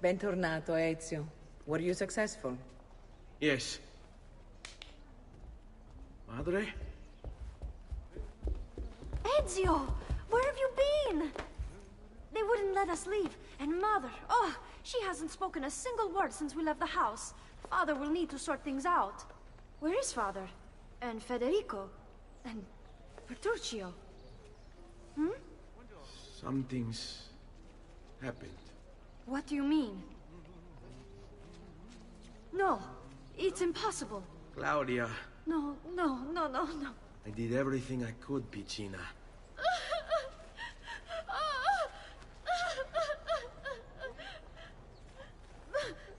Bentornato, Ezio. Were you successful? Yes. Madre? Ezio! Where have you been? They wouldn't let us leave. And Mother, oh, she hasn't spoken a single word since we left the house. Father will need to sort things out. Where is Father? And Federico? And Bertuccio? Hmm? Something's happened. What do you mean? No, it's impossible. Claudia. No. I did everything I could, Piccina.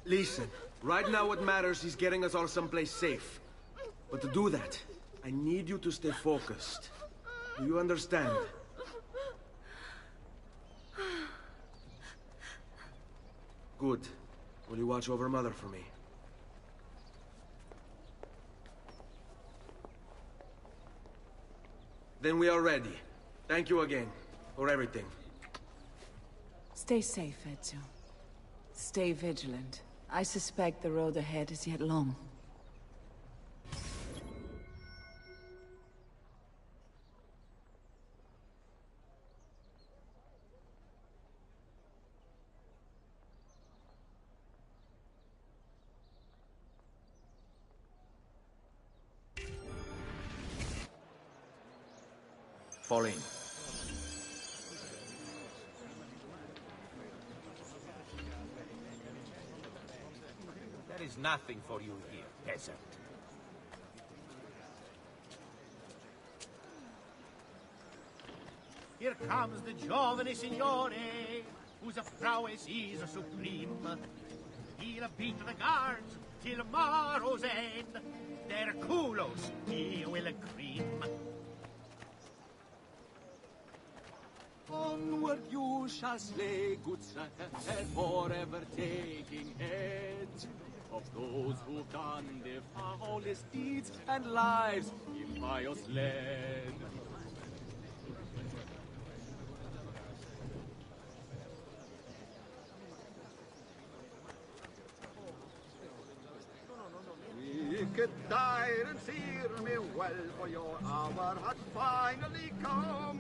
Listen, right now what matters is getting us all someplace safe. But to do that, I need you to stay focused. Do you understand? Good. Will you watch over Mother for me? Then we are ready. Thank you again for everything. Stay safe, Ezio. Stay vigilant. I suspect the road ahead is yet long. Fall in. There is nothing for you here, peasant. Here comes the giovane signore, whose prowess is supreme. He'll beat the guards till tomorrow's end. Their culos he will cream. Onward you shall slay, good sir, forever taking head of those who've done their foulest deeds and lives impious led. Wicked tyrants, hear me well, for your hour has finally come.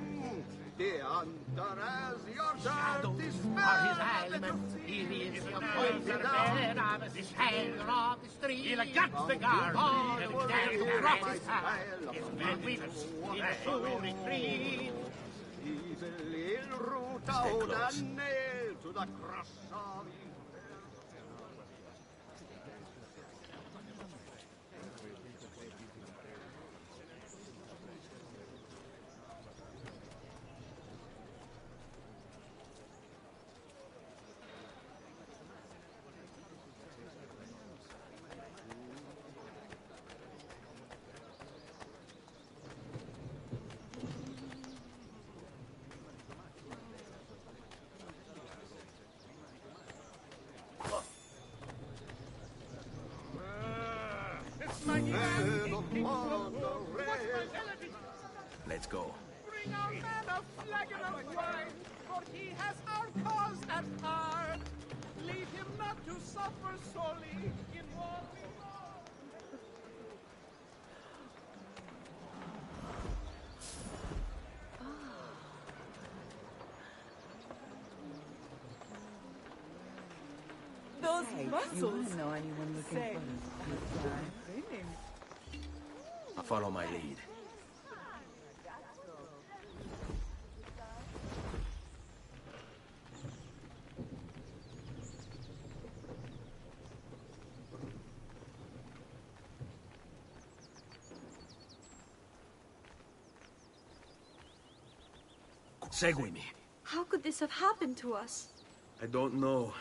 The hunter as your dirty smell. Are his ailment, he is the poison man of the shadow of the street. He'll gut the guard, he'll dare to drop his hand. His men weeps, he'll soon retreat. He'll root out and nail to the cross of Let's go. Bring our man a flagon of wine, for he has our cause at heart. Leave him not to suffer sorely in war. Those muscles. You wouldn't know anyone looking for training. Follow my lead. Seguimi. How could this have happened to us? I don't know.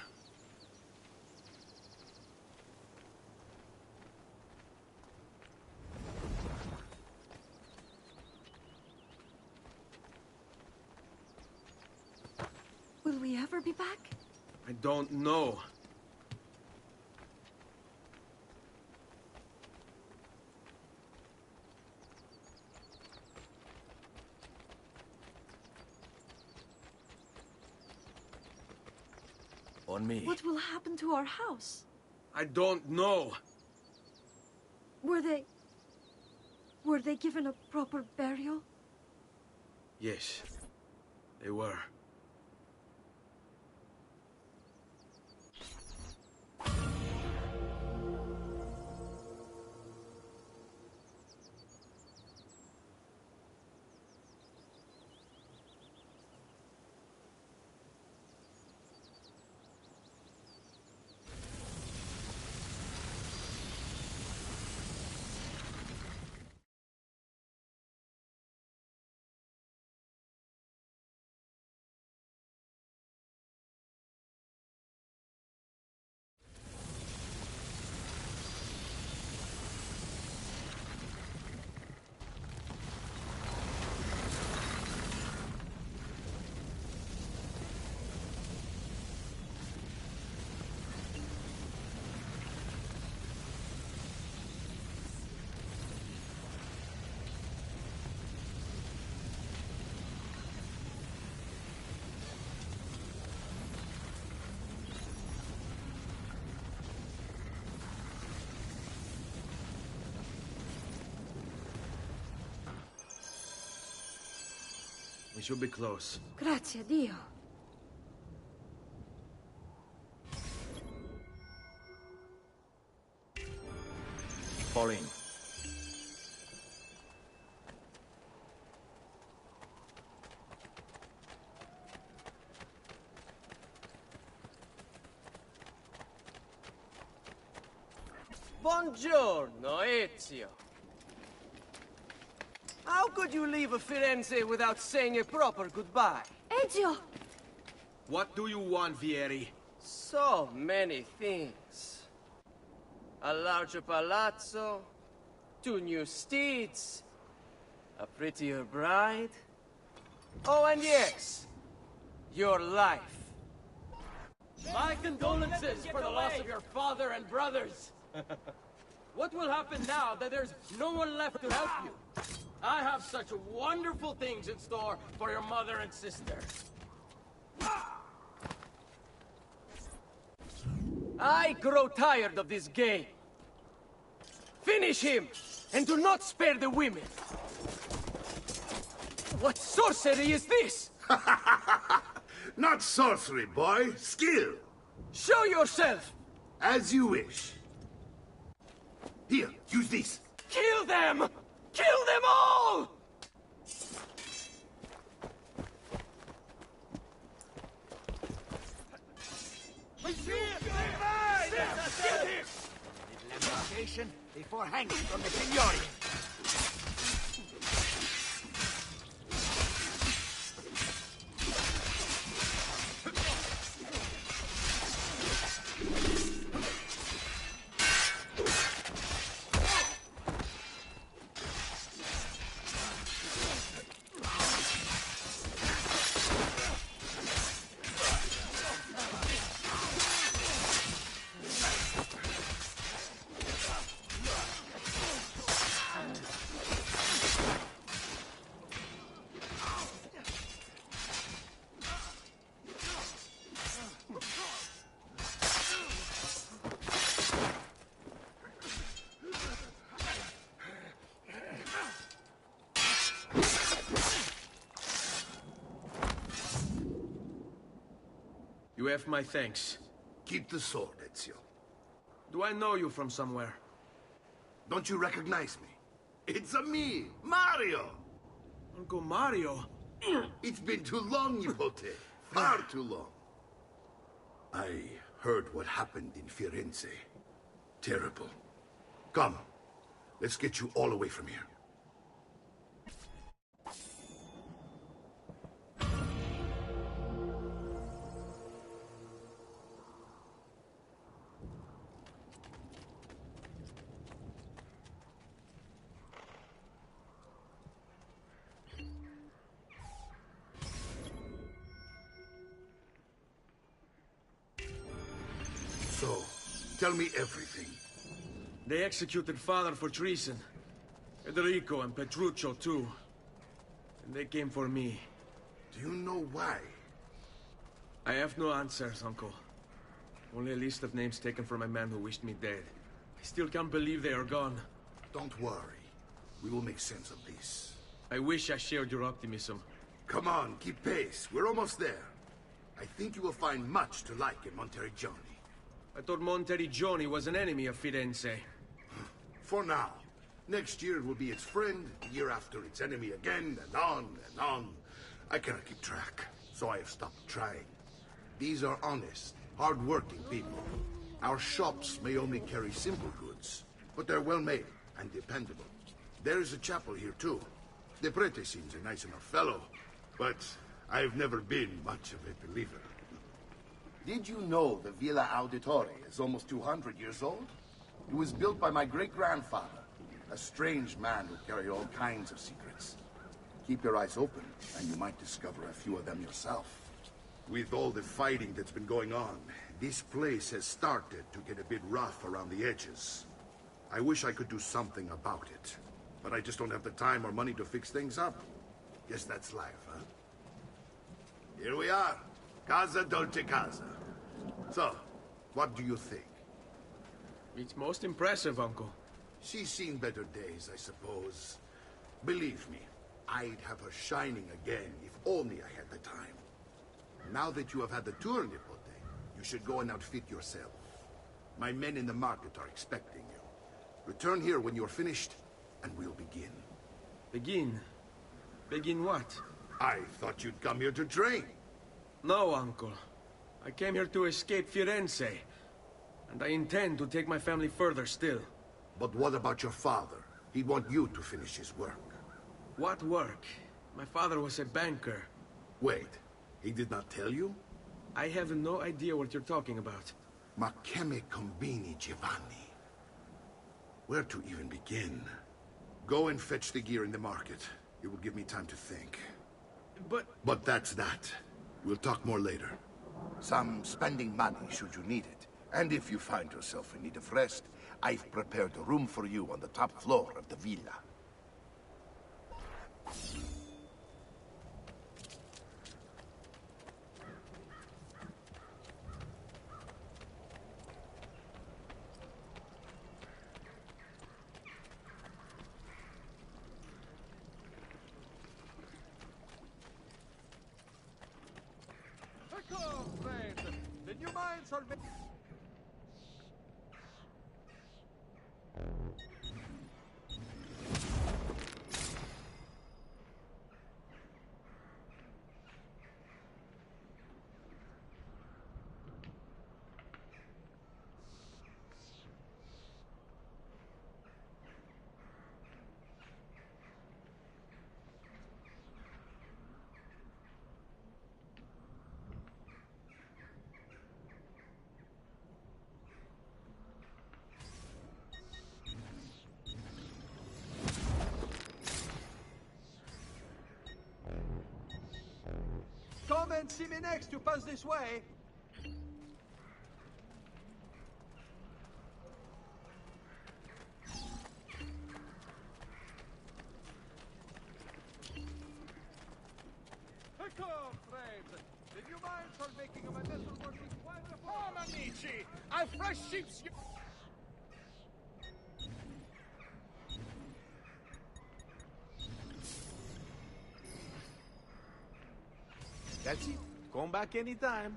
Will we ever be back? I don't know. On me. What will happen to our house? I don't know. Were they given a proper burial? Yes, they were. We should be close. Grazie a Dio. Fall in. Buongiorno, Ezio. How could you leave Firenze without saying a proper goodbye? Ezio! What do you want, Vieri? So many things. A larger palazzo, 2 new steeds, a prettier bride. Oh, and yes, your life. My condolences for the loss of your father and brothers. What will happen now that there's no one left to help you? I have such wonderful things in store for your mother and sister. I grow tired of this game. Finish him, and do not spare the women. What sorcery is this? Not sorcery, boy. Skill. Show yourself! As you wish. Here, use this. Kill them! Kill them all! Lamentation before hanging from the signori. You have my thanks. Keep the sword, Ezio. Do I know you from somewhere? Don't you recognize me? It's a me, Mario! Uncle Mario? It's been too long, Nipote. Far too long. I heard what happened in Firenze. Terrible. Come, let's get you all away from here. So, tell me everything. They executed father for treason. Federico and Petruccio, too. And they came for me. Do you know why? I have no answers, Uncle. Only a list of names taken from a man who wished me dead. I still can't believe they are gone. Don't worry. We will make sense of this. I wish I shared your optimism. Come on, keep pace. We're almost there. I think you will find much to like in Monteriggioni. I thought Monteriggioni was an enemy of Firenze. For now. Next year it will be its friend, the year after its enemy again, and on and on. I cannot keep track, so I have stopped trying. These are honest, hard-working people. Our shops may only carry simple goods, but they're well-made and dependable. There is a chapel here, too. The prete seems a nice enough fellow, but I've never been much of a believer. Did you know the Villa Auditore is almost 200 years old? It was built by my great-grandfather, a strange man who carried all kinds of secrets. Keep your eyes open, and you might discover a few of them yourself. With all the fighting that's been going on, this place has started to get a bit rough around the edges. I wish I could do something about it, but I just don't have the time or money to fix things up. Guess that's life, huh? Here we are. Casa Dolce Casa. So, what do you think? It's most impressive, Uncle. She's seen better days, I suppose. Believe me, I'd have her shining again if only I had the time. Now that you have had the tour, Nipote, you should go and outfit yourself. My men in the market are expecting you. Return here when you're finished, and we'll begin. Begin? Begin what? I thought you'd come here to train. No, Uncle. I came here to escape Firenze. And I intend to take my family further still. But what about your father? He'd want you to finish his work. What work? My father was a banker. Wait, he did not tell you? I have no idea what you're talking about. Ma che me combini, Giovanni? Where to even begin? Go and fetch the gear in the market. It will give me time to think. But that's that. We'll talk more later. Some spending money should you need it. And if you find yourself in need of rest, I've prepared a room for you on the top floor of the villa. Ecco, friend. The new mines are... Come and see me next. You pass this way. Ecco, friend. The new mines are making a metal working wonderful. Come, amici. A fresh ship's... That's it. Come back anytime.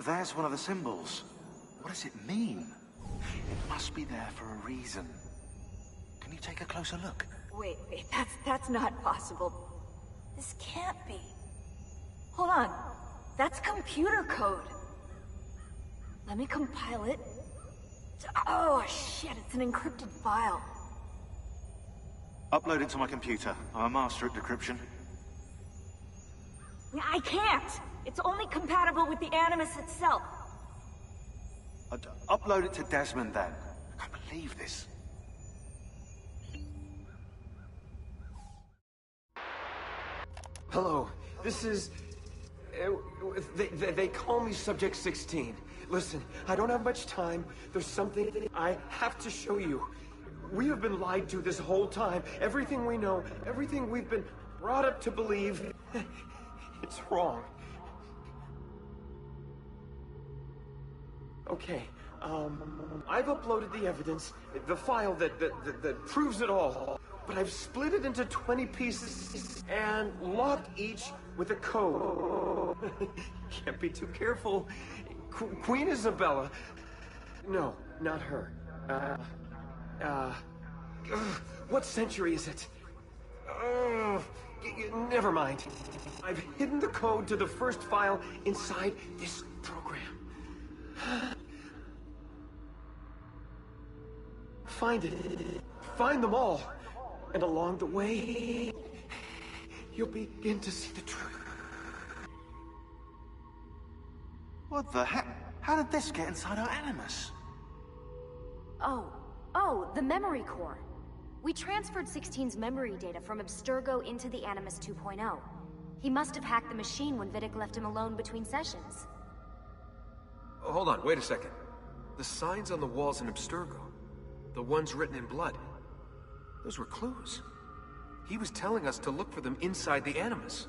There's one of the symbols. What does it mean? It must be there for a reason. Can you take a closer look? Wait, that's not possible. This can't be. Hold on. That's computer code. Let me compile it. Oh, shit, it's an encrypted file. Upload it to my computer. I'm a master at decryption. I can't! It's only compatible with the Animus itself. Upload it to Desmond, then. I can't believe this. Hello, this is... They call me Subject 16. Listen, I don't have much time. There's something I have to show you. We have been lied to this whole time. Everything we know, everything we've been brought up to believe, it's wrong. Okay, I've uploaded the evidence, the file that proves it all. But I've split it into 20 pieces and locked each with a code. Can't be too careful. Queen Isabella. No, not her. What century is it? Never mind. I've hidden the code to the first file inside this program. Find it. Find them all. And along the way, you'll begin to see the truth. What the heck? How did this get inside our Animus? Oh, the memory core. We transferred 16's memory data from Abstergo into the Animus 2.0. He must have hacked the machine when Vidic left him alone between sessions. Hold on, wait a second. The signs on the walls in Abstergo, the ones written in blood, those were clues. He was telling us to look for them inside the Animus.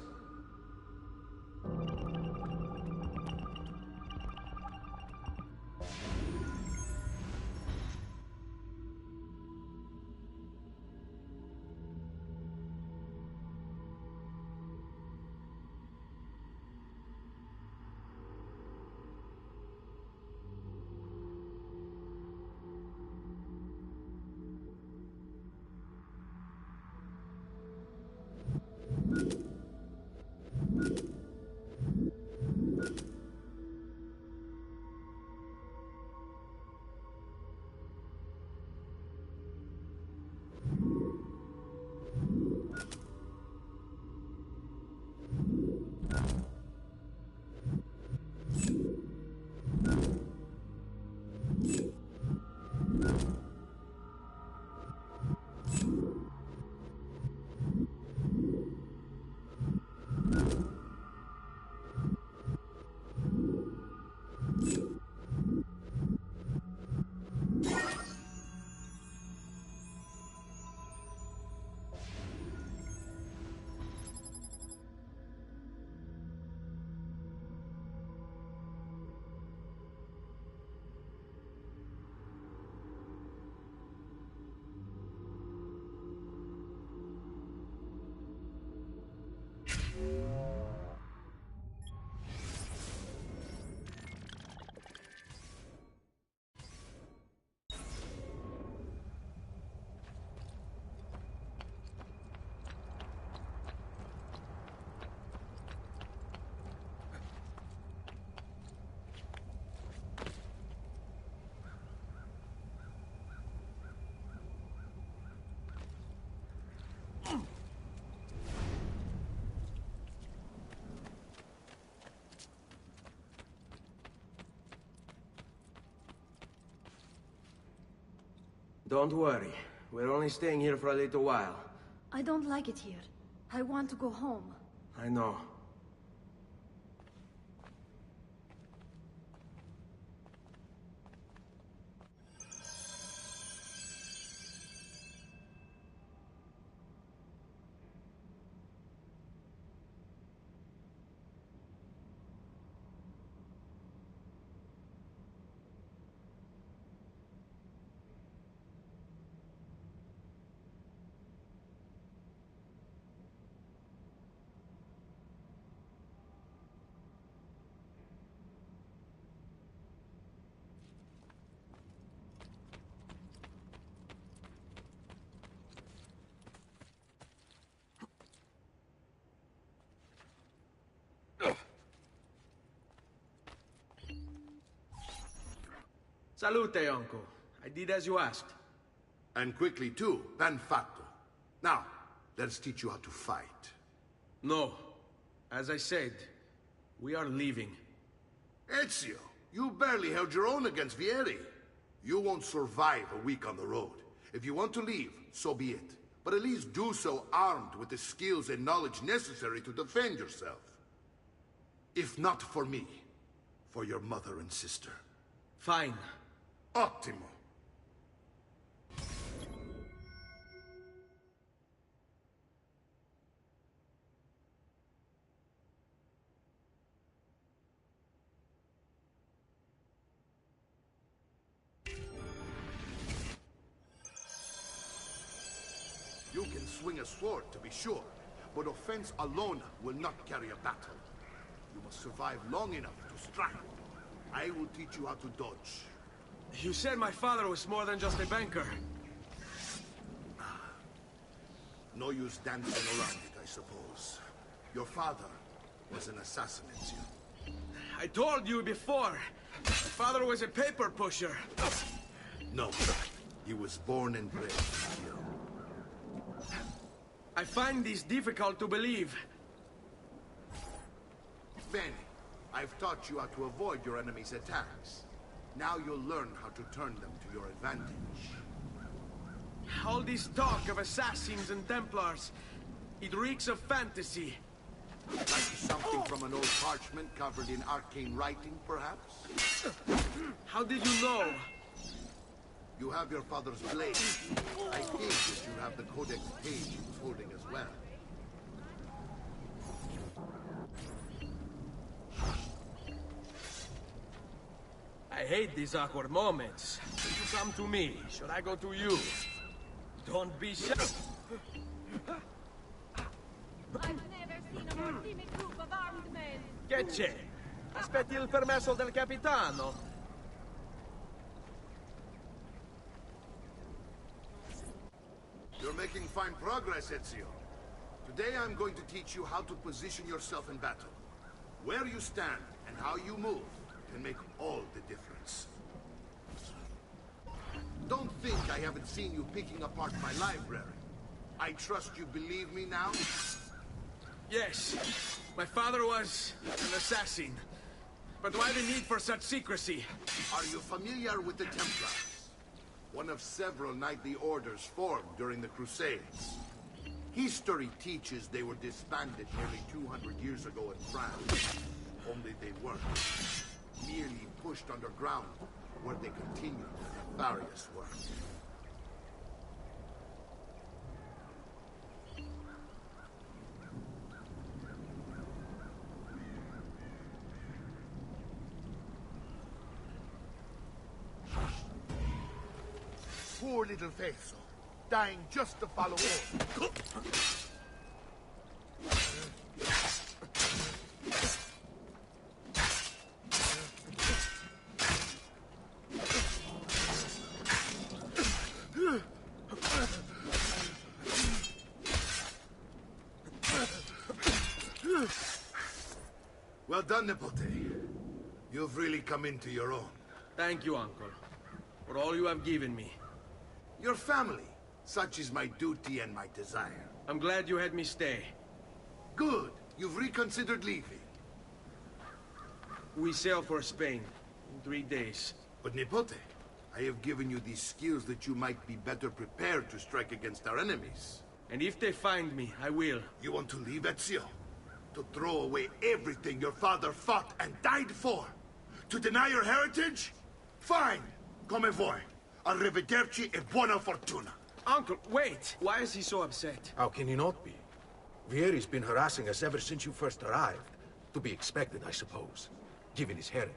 Don't worry. We're only staying here for a little while. I don't like it here. I want to go home. I know. Salute, uncle. I did as you asked. And quickly too, ben fatto. Now, let's teach you how to fight. No. As I said, we are leaving. Ezio, you barely held your own against Vieri. You won't survive a week on the road. If you want to leave, so be it. But at least do so armed with the skills and knowledge necessary to defend yourself. If not for me, for your mother and sister. Fine. Ottimo. You can swing a sword, to be sure, but offense alone will not carry a battle. You must survive long enough to strike. I will teach you how to dodge. You said my father was more than just a banker. No use dancing around it, I suppose. Your father was an assassin, Ezio. I told you before. My father was a paper pusher. No, he was born and bred to kill. I find this difficult to believe. Bene, I've taught you how to avoid your enemy's attacks. Now you'll learn how to turn them to your advantage. All this talk of assassins and Templars, it reeks of fantasy. Like something from an old parchment covered in arcane writing, perhaps? How did you know? You have your father's blade. I think that you have the codex page he was holding as well. I hate these awkward moments. You come to me, should I go to you? Don't be shy. I've never seen a more timid group of armed men. Che c'è? Aspetti il permesso del capitano. You're making fine progress, Ezio. Today I'm going to teach you how to position yourself in battle. Where you stand and how you move can make all the difference. Don't think I haven't seen you picking apart my library. I trust you believe me now? Yes. My father was an assassin. But why the need for such secrecy? Are you familiar with the Templars? One of several knightly orders formed during the Crusades. History teaches they were disbanded nearly 200 years ago in France. Only they weren't. Merely pushed underground, where they continued their nefarious work. Poor little Faisal, dying just to follow orders. Well done, Nipote. You've really come into your own. Thank you, Uncle, for all you have given me. Your family. Such is my duty and my desire. I'm glad you had me stay. Good. You've reconsidered leaving. We sail for Spain in 3 days. But Nipote, I have given you these skills that you might be better prepared to strike against our enemies. And if they find me, I will. You want to leave, Ezio? To throw away everything your father fought and died for? To deny your heritage? Fine. Come vuoi. Arrivederci e buona fortuna. Uncle, wait! Why is he so upset? How can he not be? Vieri's been harassing us ever since you first arrived. To be expected, I suppose, given his heritage.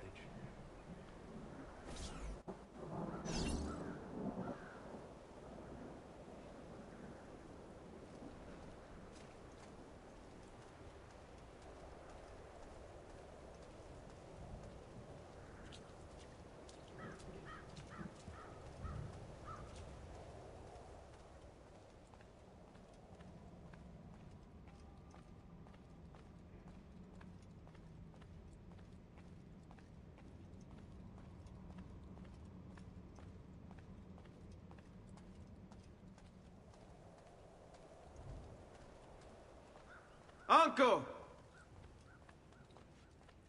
Uncle!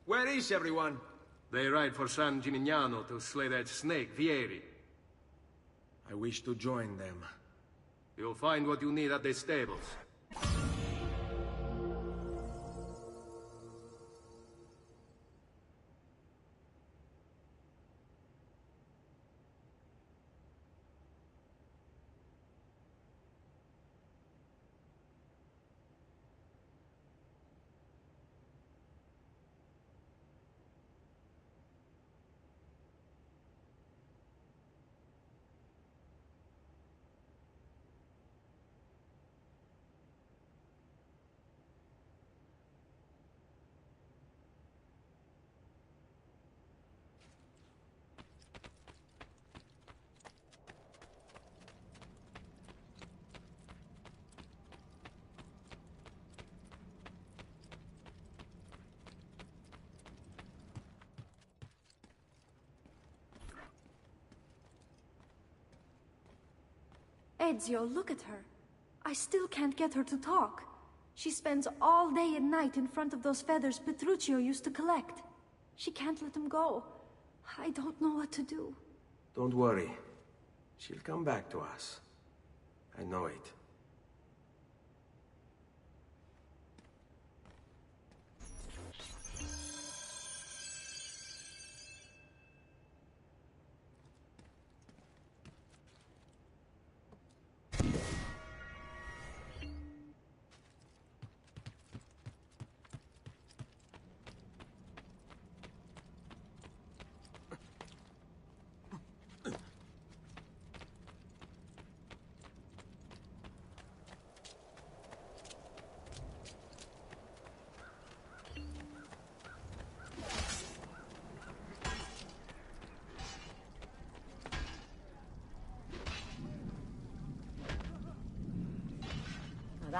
Where is everyone? They ride for San Gimignano to slay that snake, Vieri. I wish to join them. You'll find what you need at the stables. Ezio, look at her. I still can't get her to talk. She spends all day and night in front of those feathers Petruchio used to collect. She can't let them go. I don't know what to do. Don't worry. She'll come back to us. I know it.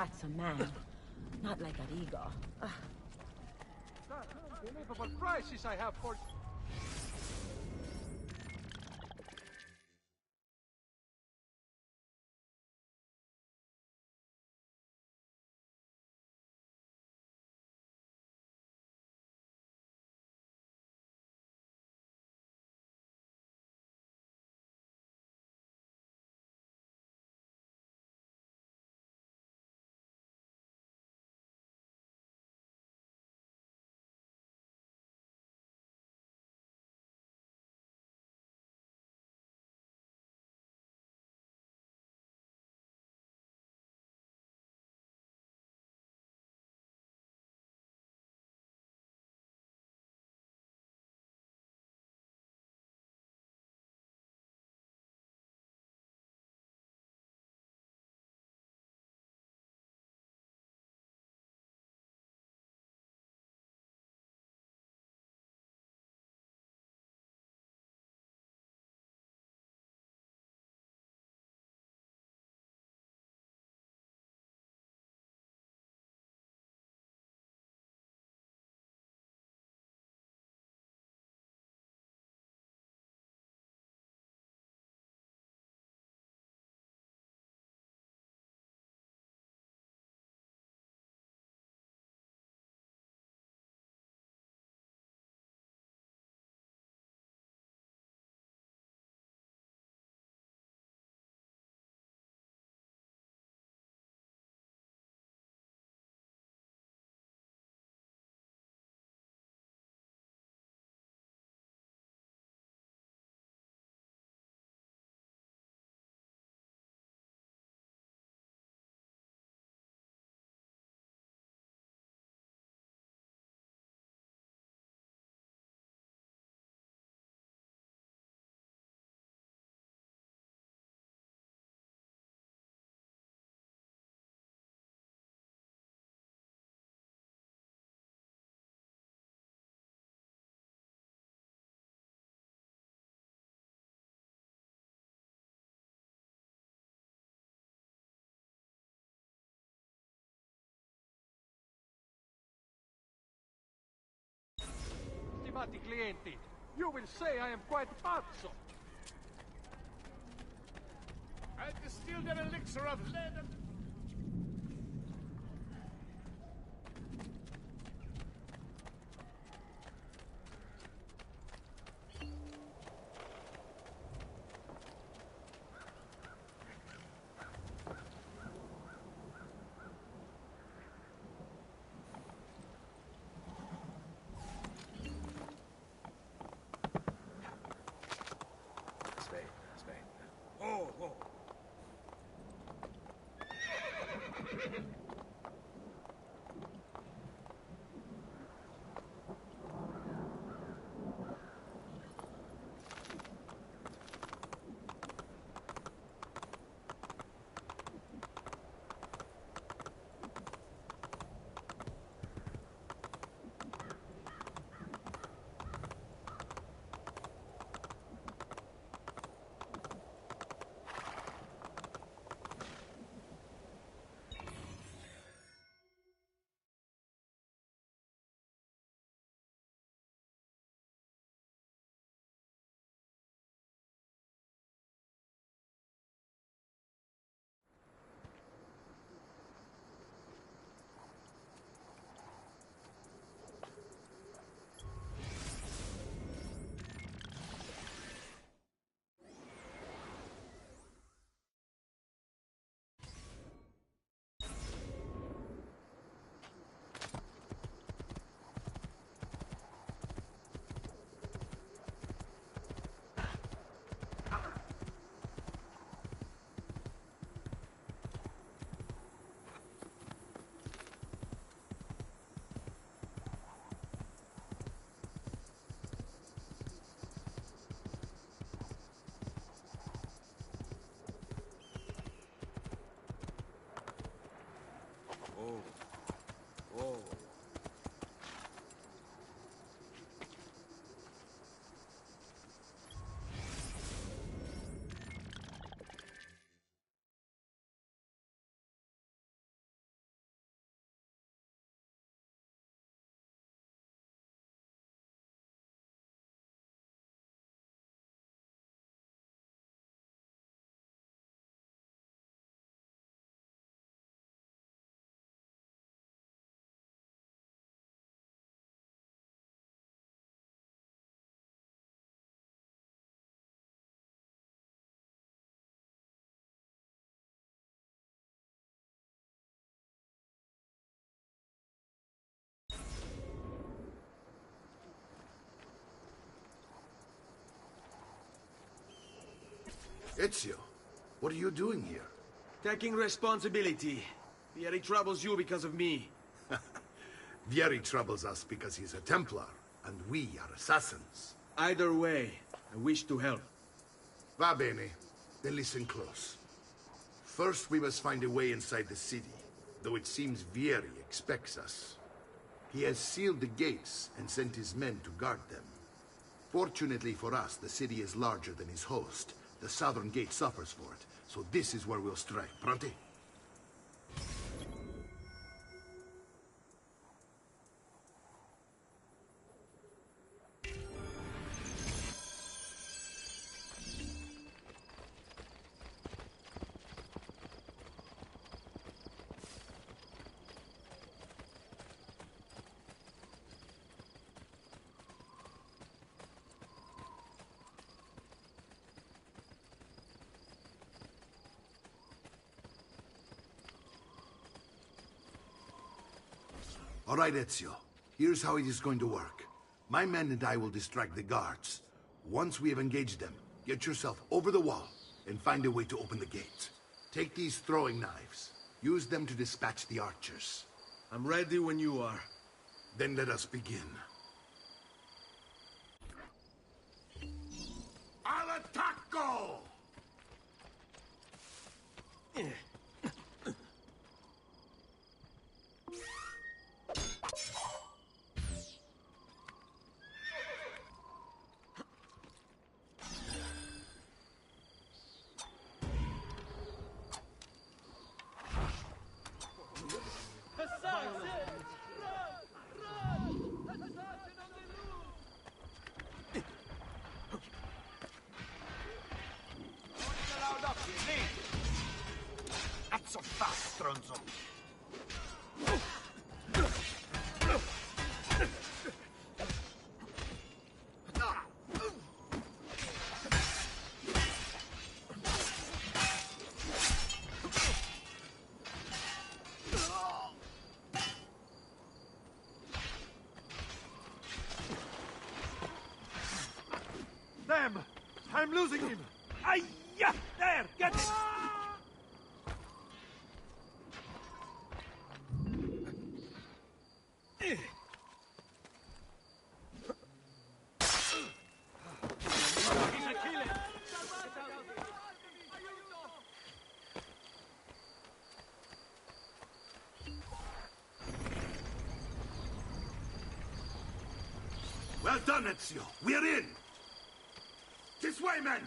that's a man. Not like Arrigo. Unbelievable prices I have for... Stimati clienti, you will say I am quite pazzo. I distilled an elixir of lead and... Aspetta. Oh, oh. Ezio, what are you doing here? Taking responsibility. Vieri troubles you because of me. Vieri troubles us because he's a Templar, and we are assassins. Either way, I wish to help. Va bene. Then listen close. First, we must find a way inside the city, though it seems Vieri expects us. He has sealed the gates and sent his men to guard them. Fortunately for us, the city is larger than his host. The southern gate suffers for it, so this is where we'll strike. Pronti? All right, Ezio. Here's how it is going to work. My men and I will distract the guards. Once we have engaged them, get yourself over the wall and find a way to open the gate. Take these throwing knives. Use them to dispatch the archers. I'm ready when you are. Then let us begin. Al attacco! Cazzo fa, stronzo! Damn! I'm losing him! Aye-ya! There! Get it! Well done, Ezio. We're in! This way, men!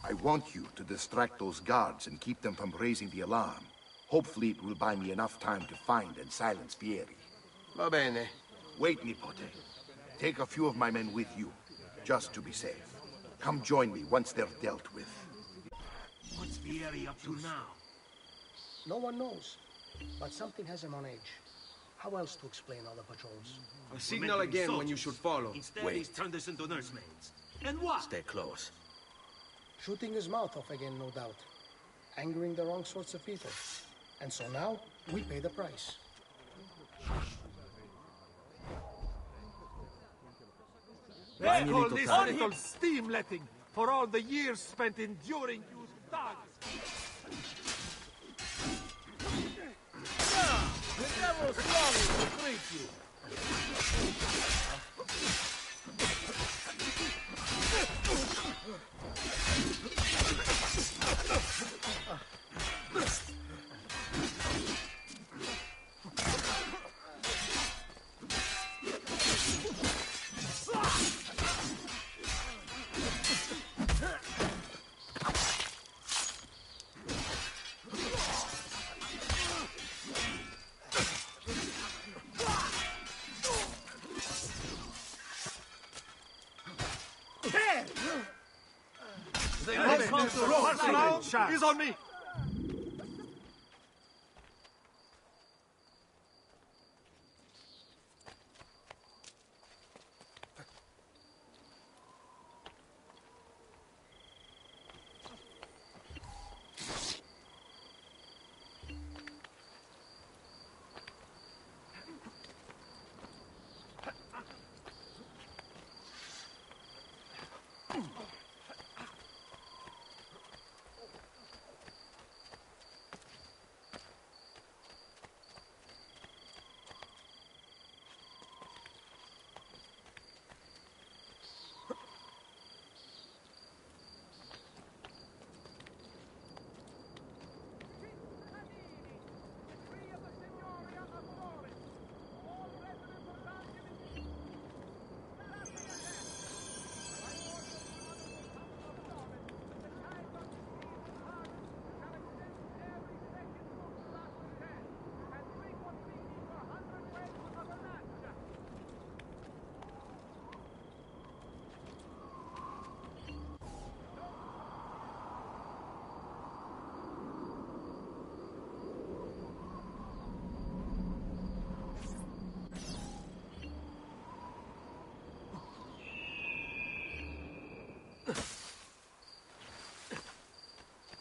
I want you to distract those guards and keep them from raising the alarm. Hopefully it will buy me enough time to find and silence Vieri. Va bene. Wait, Nipote. Take a few of my men with you, just to be safe. Come join me once they're dealt with. What's Vieri up to now? No one knows, but something has him on edge. How else to explain all the patrols? I'll signal again when you should follow. Instead, he's turned us into nursemaids. And what? Stay close. Shooting his mouth off again, no doubt. Angering the wrong sorts of people. And so now, we pay the price. They call this little steam-letting for all the years spent enduring you thugs. The devil's longing to greet you. He's on me!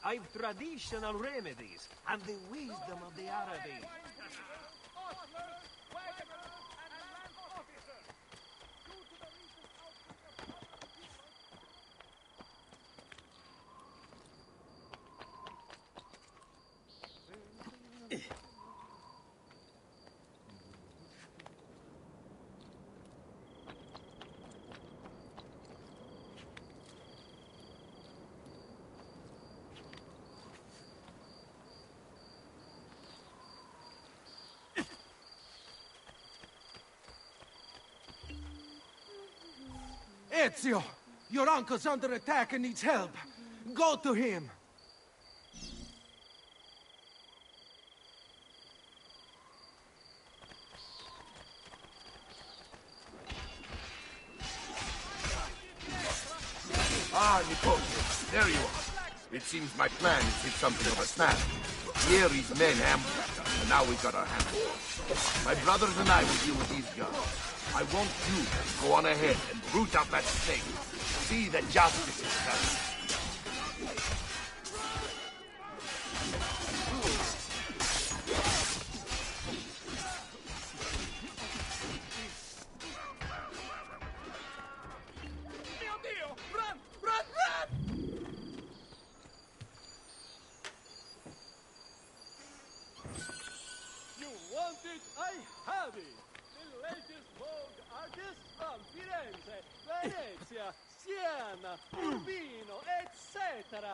I've traditional remedies and the wisdom of the Arabic. Ezio! Your uncle's under attack and needs help. Go to him! Ah, Nicola, there you are. It seems my plan has hit something of a snap. Vieri's men ambushed us, and now we've got our hands full. My brothers and I will deal with these guns. I want you to go on ahead and root out that snake. See that justice is done. You want it? I have it! The latest Vogue artists from Firenze, Venezia, Siena, Urbino, etc.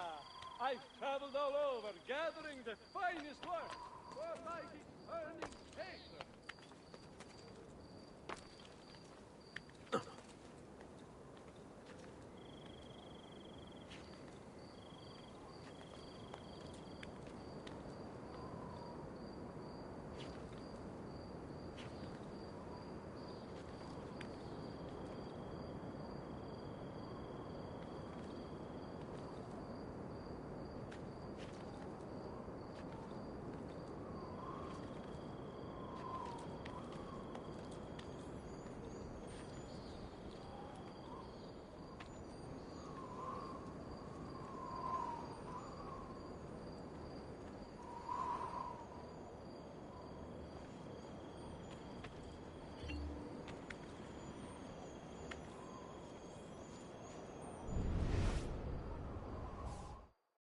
I've traveled all over gathering the finest work for my discerning patrons.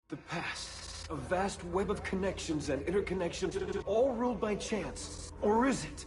The past, a vast web of connections and interconnections, all ruled by chance. Or is it?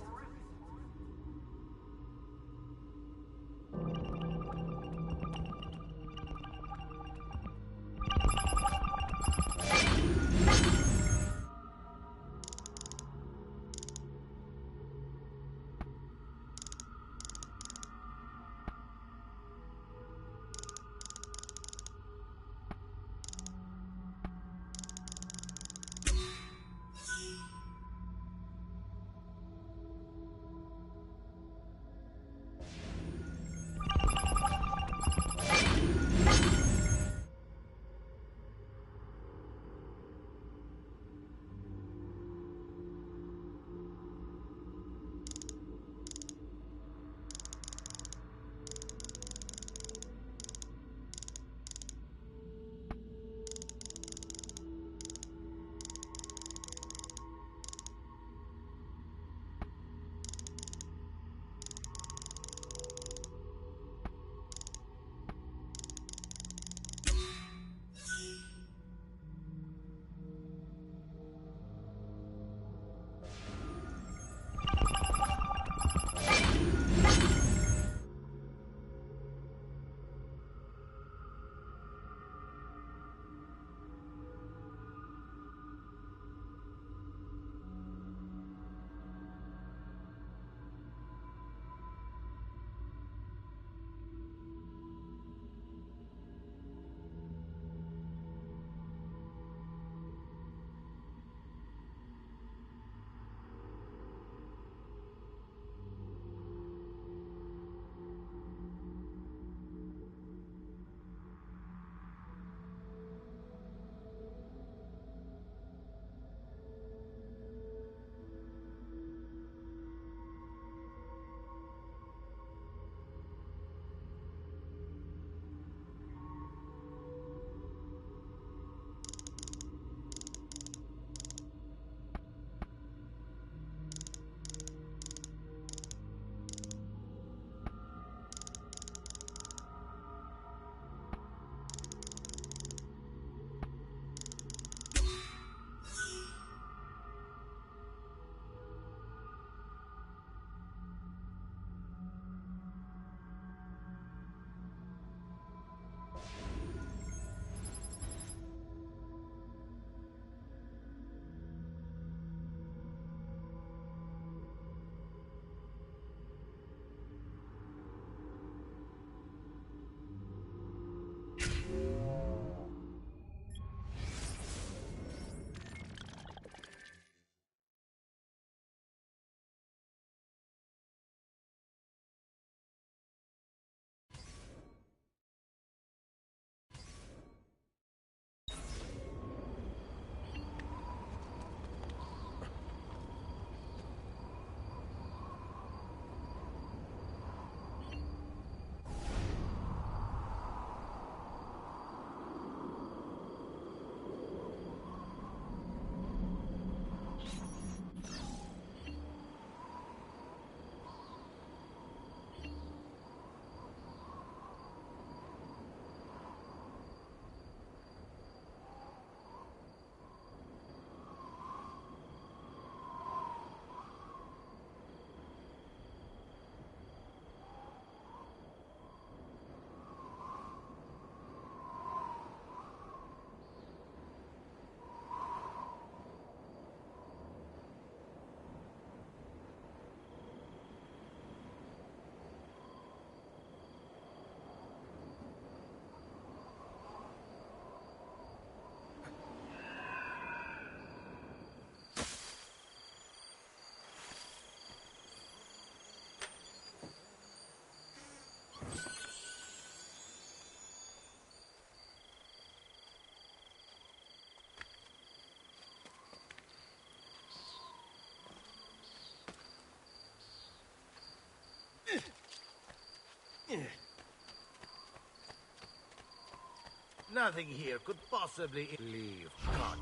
Nothing here could possibly leave God.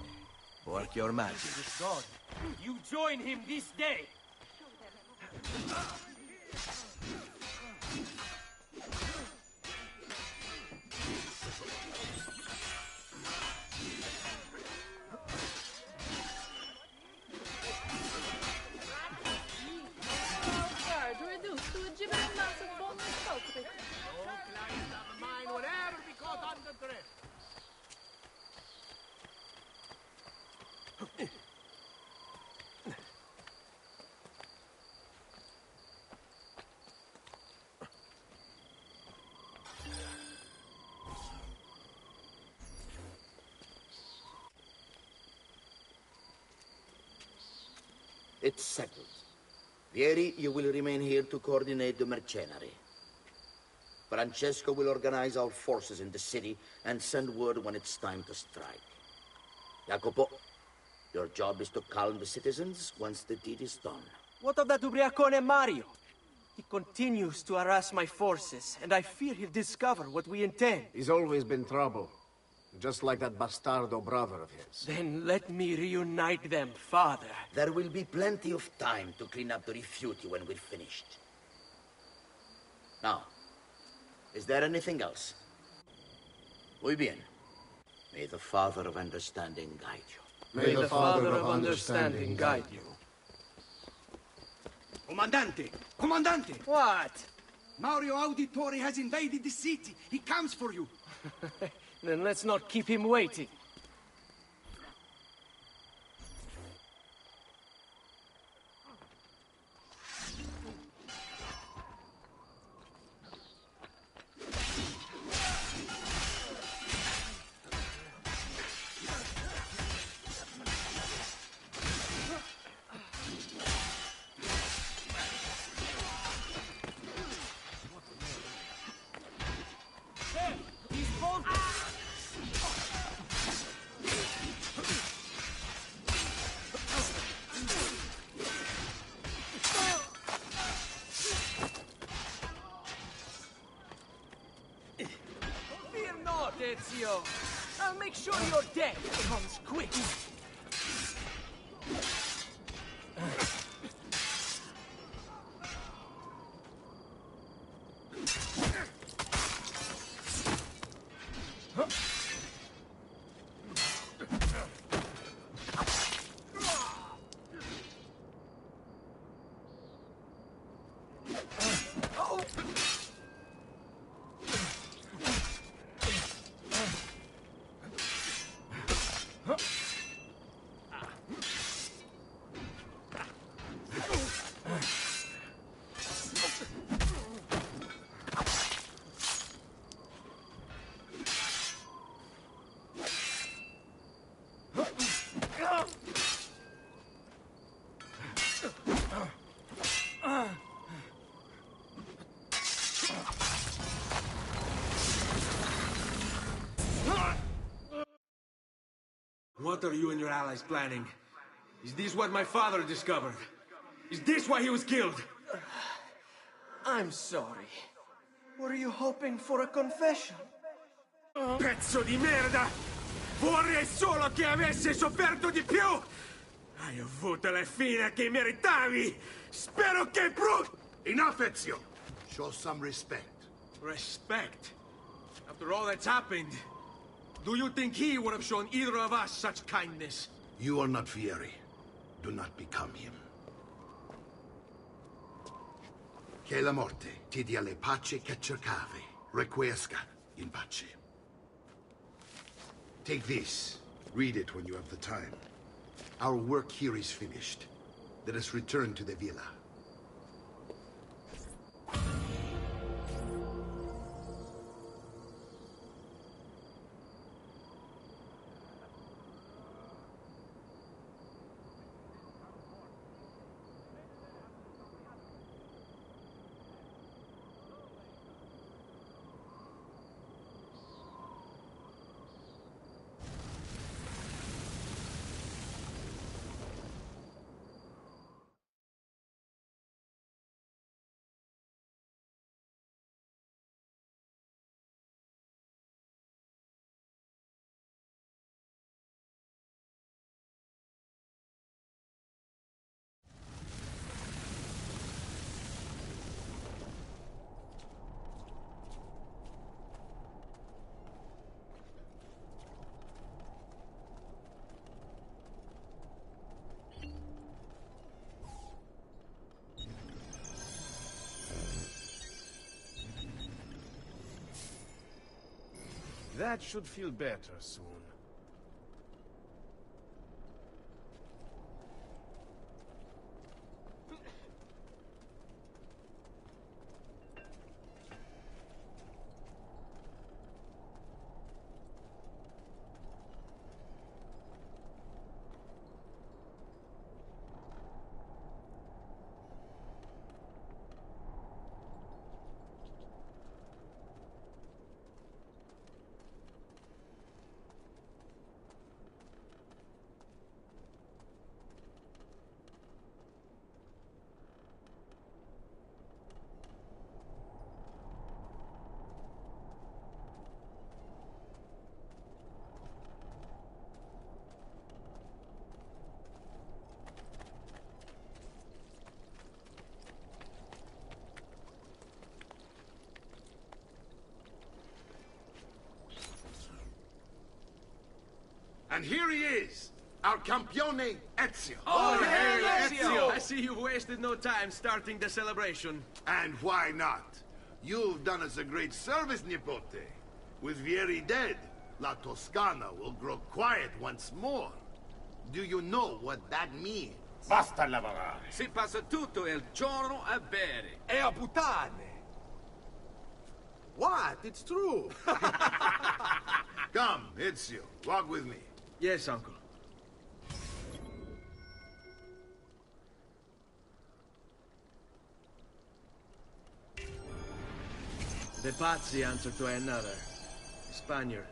Work your magic. God, you join him this day. Du är duktig och ger mig en massa bonuspoker. All clients of mine will ever be caught on the drift. It's settled. Vieri, you will remain here to coordinate the mercenary. Francesco will organize our forces in the city and send word when it's time to strike. Jacopo, your job is to calm the citizens once the deed is done. What of that ubriacone Mario? He continues to harass my forces, and I fear he'll discover what we intend. He's always been trouble. Just like that bastardo brother of his. Then let me reunite them, father. There will be plenty of time to clean up the rifiuti when we're finished. Now, is there anything else? Muy bien. May the Father of Understanding guide you. May the Father of Understanding guide you. Comandante! Comandante! What? Mario Auditore has invaded the city. He comes for you. Then let's not keep him waiting. Fear not, Ezio. I'll make sure your death comes quick. What are you and your allies planning? Is this what my father discovered? Is this why he was killed? I'm sorry. Were you hoping for a confession? Pezzo di merda! Vorrei solo che avesse sofferto di più! Hai avuto la fine che meritavi! Spero che Enough, Ezio! Show some respect. Respect? After all that's happened, do you think he would have shown either of us such kindness? You are not Vieri. Do not become him. Che la morte ti dia le pace che cercavi. Requiesca in pace. Take this. Read it when you have the time. Our work here is finished. Let us return to the villa. That should feel better soon. And here he is, our campione Ezio. Oh, hey, Ezio! I see you've wasted no time starting the celebration. And why not? You've done us a great service, Nipote. With Vieri dead, La Toscana will grow quiet once more. Do you know what that means? Basta lavorare. Si passa tutto il giorno a bere. E a puttane! What? It's true! Come, Ezio, walk with me. Yes, uncle. The Pazzi answer to another. Spaniard.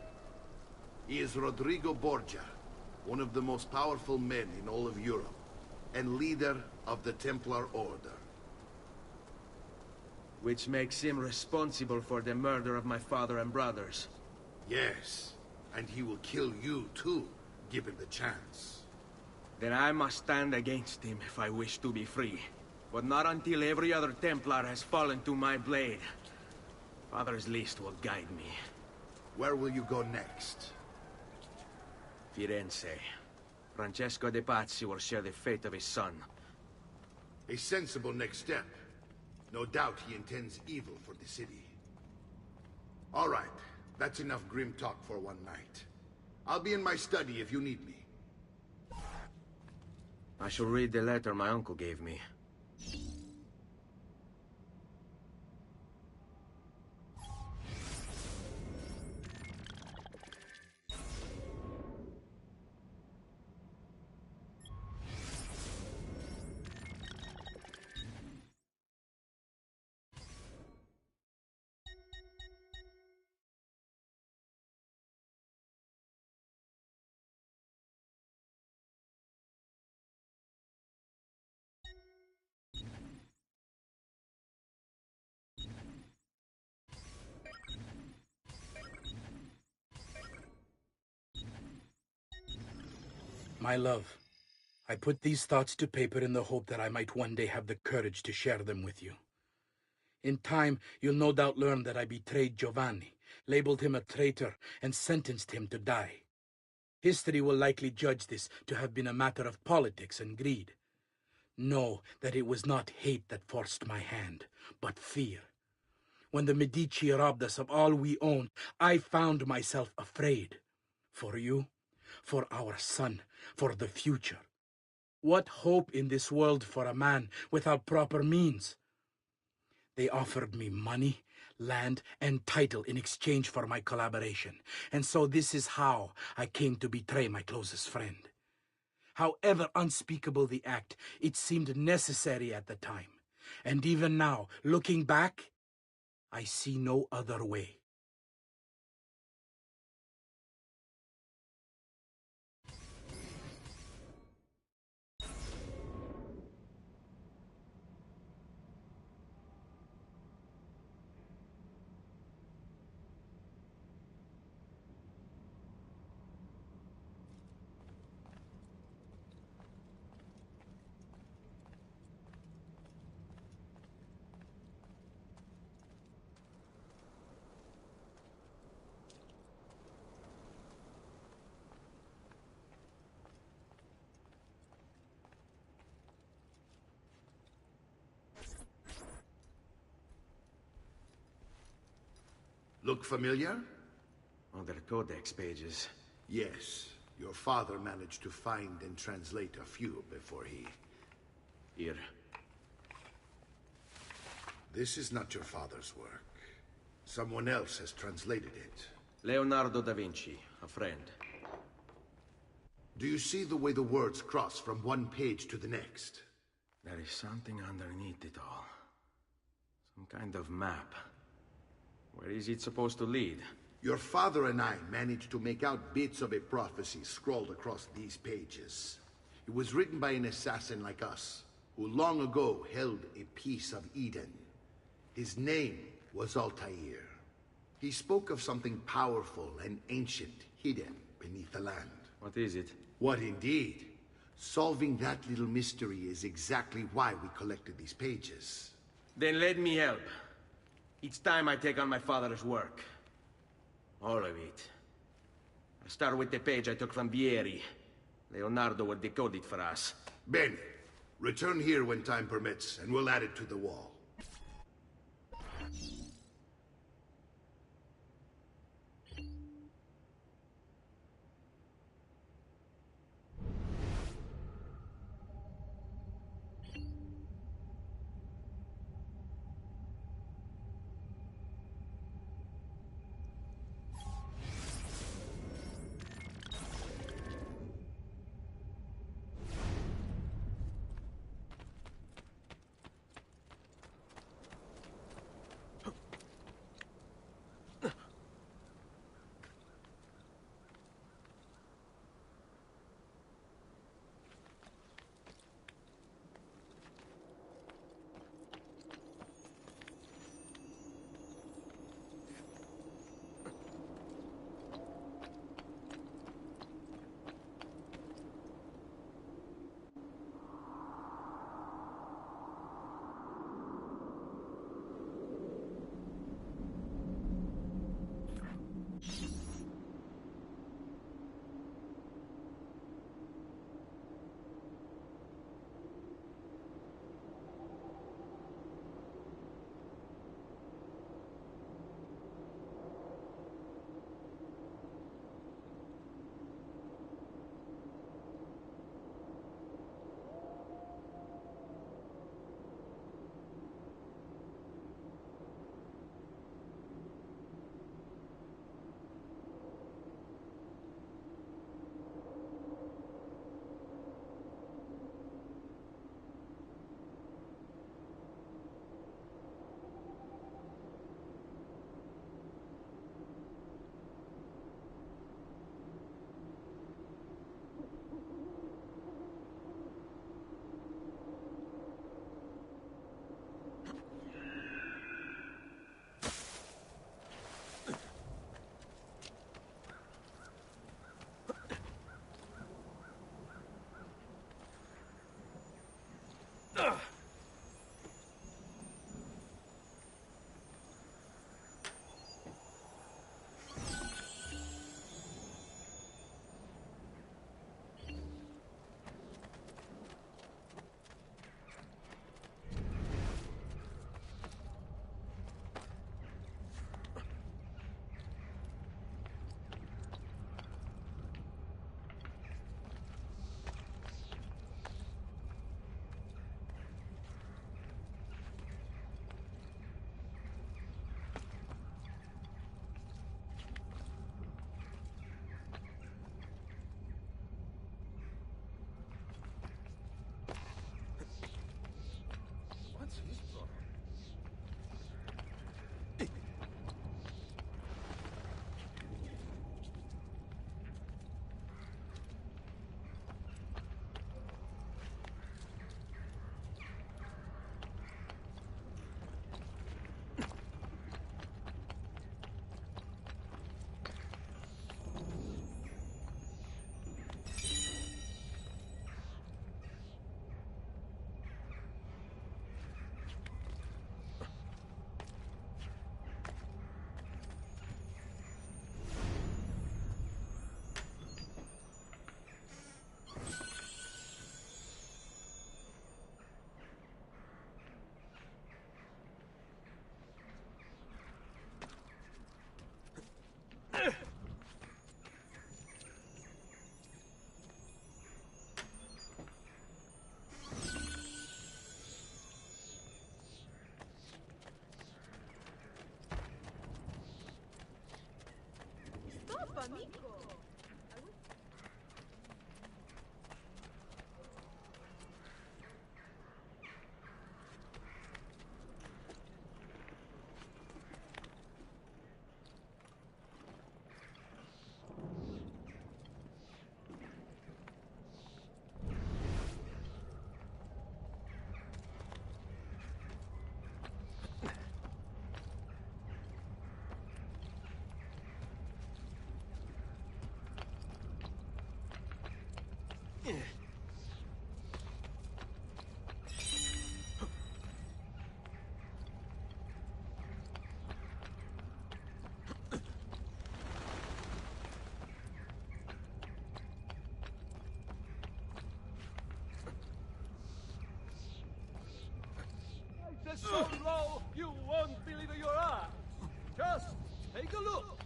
He is Rodrigo Borgia, one of the most powerful men in all of Europe, and leader of the Templar Order. Which makes him responsible for the murder of my father and brothers. Yes, and he will kill you too, given the chance. Then I must stand against him if I wish to be free. But not until every other Templar has fallen to my blade. Father's list will guide me. Where will you go next? Firenze. Francesco de Pazzi will share the fate of his son. A sensible next step. No doubt he intends evil for the city. All right, that's enough grim talk for one night. I'll be in my study if you need me. I shall read the letter my uncle gave me. My love, I put these thoughts to paper in the hope that I might one day have the courage to share them with you. In time, you'll no doubt learn that I betrayed Giovanni, labeled him a traitor, and sentenced him to die. History will likely judge this to have been a matter of politics and greed. Know that it was not hate that forced my hand, but fear. When the Medici robbed us of all we owned, I found myself afraid. For you, for our son, for the future. What hope in this world for a man without proper means? They offered me money, land, and title in exchange for my collaboration, and so this is how I came to betray my closest friend. However unspeakable the act, it seemed necessary at the time, and even now, looking back, I see no other way. Look familiar? Other codex pages. Yes. Your father managed to find and translate a few before he... Here. This is not your father's work. Someone else has translated it. Leonardo da Vinci, a friend. Do you see the way the words cross from one page to the next? There is something underneath it all. Some kind of map. Where is it supposed to lead? Your father and I managed to make out bits of a prophecy scrawled across these pages. It was written by an assassin like us, who long ago held a piece of Eden. His name was Altair. He spoke of something powerful and ancient hidden beneath the land. What is it? What indeed? Solving that little mystery is exactly why we collected these pages. Then let me help. It's time I take on my father's work. All of it. I'll start with the page I took from Vieri. Leonardo will decode it for us. Bene. Return here when time permits, and we'll add it to the wall. It's so low, you won't believe your eyes. Just take a look.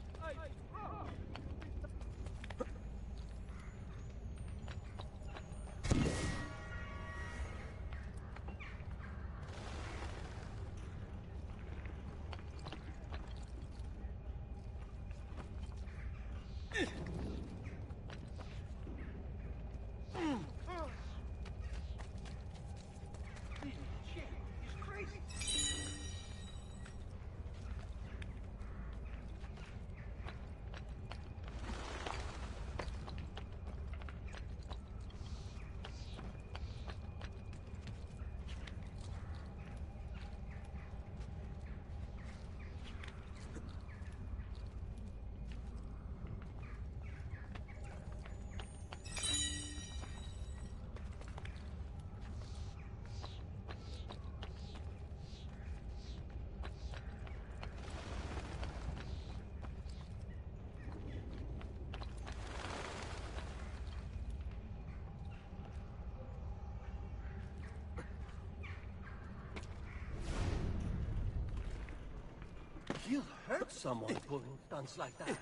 You'll hurt someone pulling stunts like that.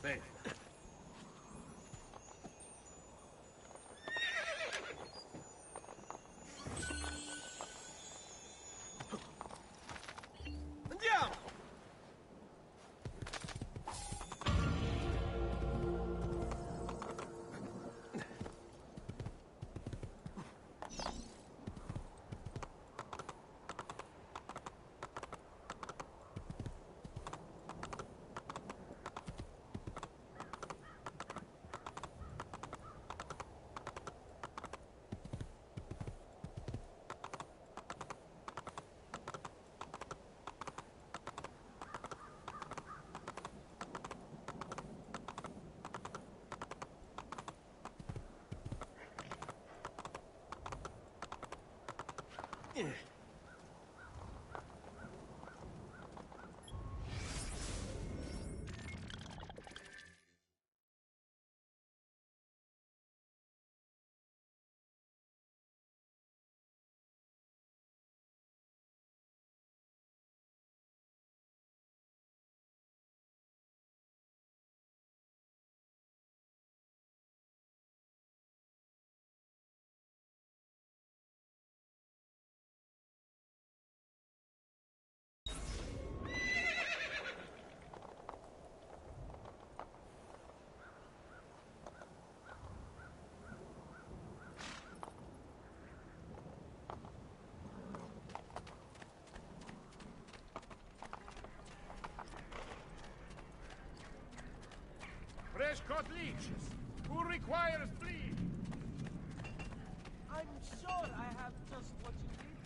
Bene. Andiamo! Fresh caught leeches. Who requires bleed? I'm sure I have just what you need.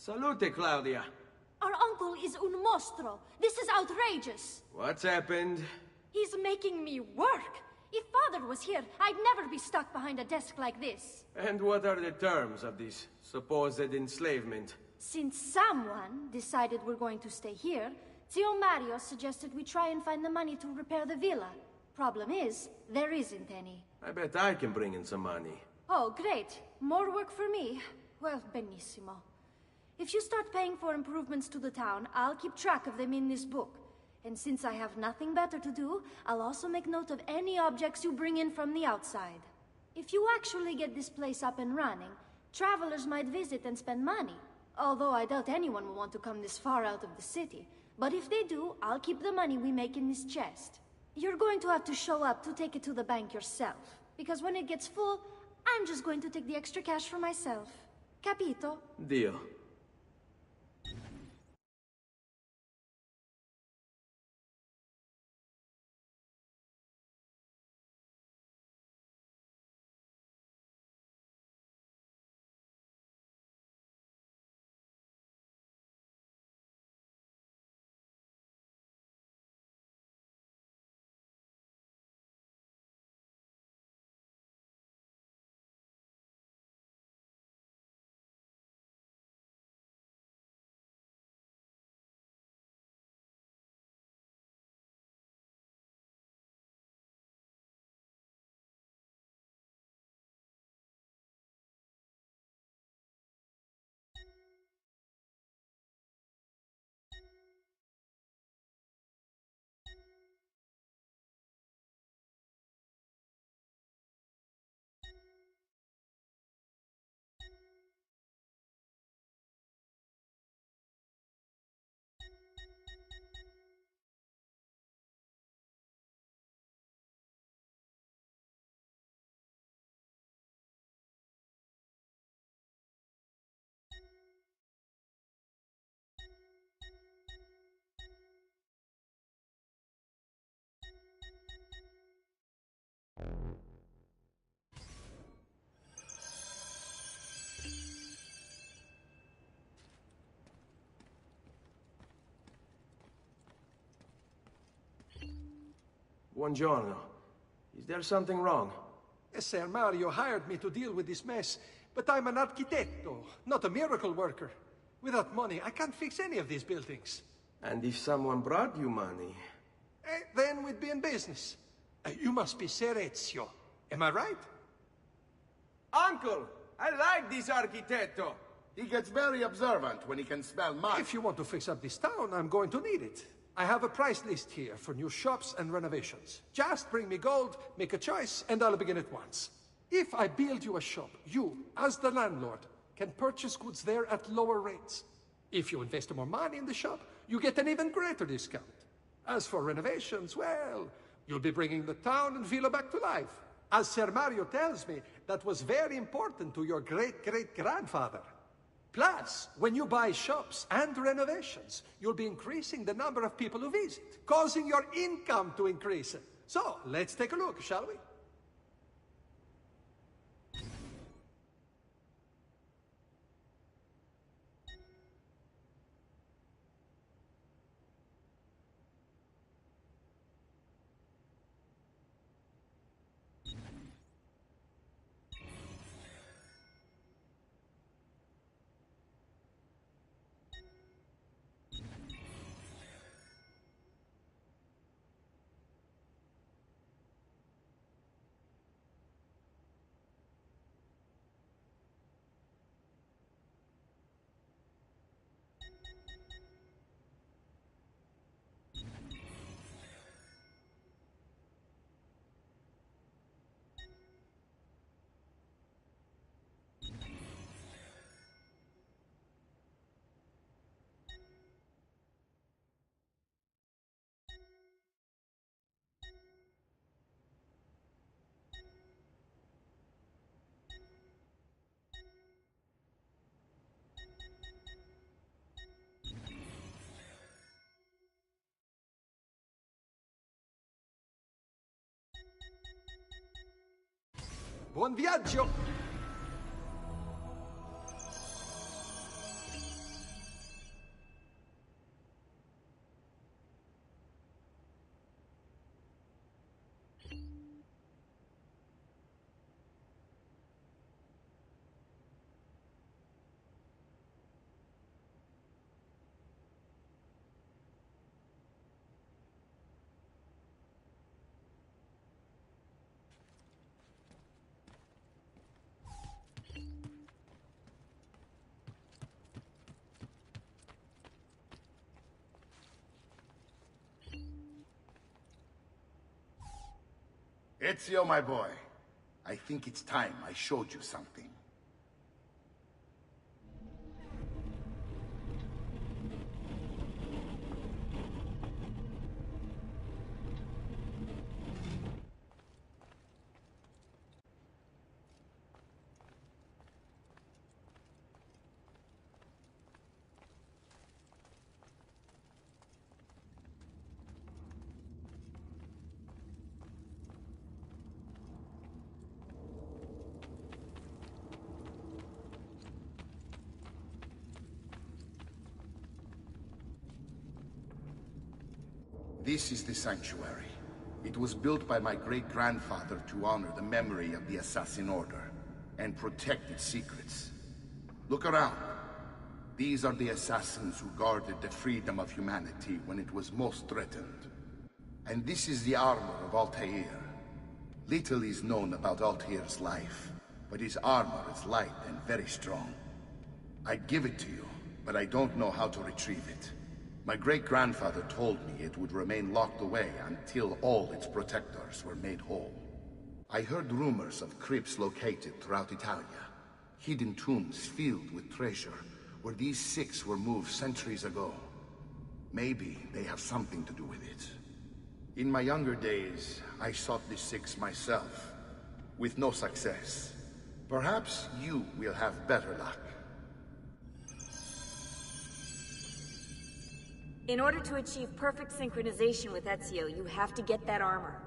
Salute, Claudia. Our uncle is un mostro. This is outrageous. What's happened? He's making me work. If Father was here, I'd never be stuck behind a desk like this. And what are the terms of this supposed enslavement? Since someone decided we're going to stay here, Zio Mario suggested we try and find the money to repair the villa. Problem is, there isn't any. I bet I can bring in some money. Oh, great. More work for me. Well, benissimo. If you start paying for improvements to the town, I'll keep track of them in this book. And since I have nothing better to do, I'll also make note of any objects you bring in from the outside. If you actually get this place up and running, travelers might visit and spend money. Although I doubt anyone will want to come this far out of the city. But if they do, I'll keep the money we make in this chest. You're going to have to show up to take it to the bank yourself. Because when it gets full, I'm just going to take the extra cash for myself. Capito? Dio. Buongiorno. Is there something wrong? Ser Mario hired me to deal with this mess, but I'm an architetto, not a miracle worker. Without money, I can't fix any of these buildings. And if someone brought you money? Then we'd be in business. You must be Ser Ezio. Am I right? Uncle! I like this architetto! He gets very observant when he can smell mud. If you want to fix up this town, I'm going to need it. I have a price list here for new shops and renovations. Just bring me gold, make a choice, and I'll begin at once. If I build you a shop, you, as the landlord, can purchase goods there at lower rates. If you invest more money in the shop, you get an even greater discount. As for renovations, well, you'll be bringing the town and villa back to life. As Ser Mario tells me, that was very important to your great-great-grandfather. Plus, when you buy shops and renovations, you'll be increasing the number of people who visit, causing your income to increase. So, let's take a look, shall we? Buon viaggio! Ezio, my boy. I think it's time I showed you something. This is the sanctuary. It was built by my great-grandfather to honor the memory of the Assassin Order and protect its secrets. Look around. These are the assassins who guarded the freedom of humanity when it was most threatened. And this is the armor of Altair. Little is known about Altair's life, but his armor is light and very strong. I'd give it to you, but I don't know how to retrieve it. My great-grandfather told me it would remain locked away until all its protectors were made whole. I heard rumors of crypts located throughout Italia, hidden tombs filled with treasure, where these six were moved centuries ago. Maybe they have something to do with it. In my younger days, I sought the six myself, with no success. Perhaps you will have better luck. In order to achieve perfect synchronization with Ezio, you have to get that armor.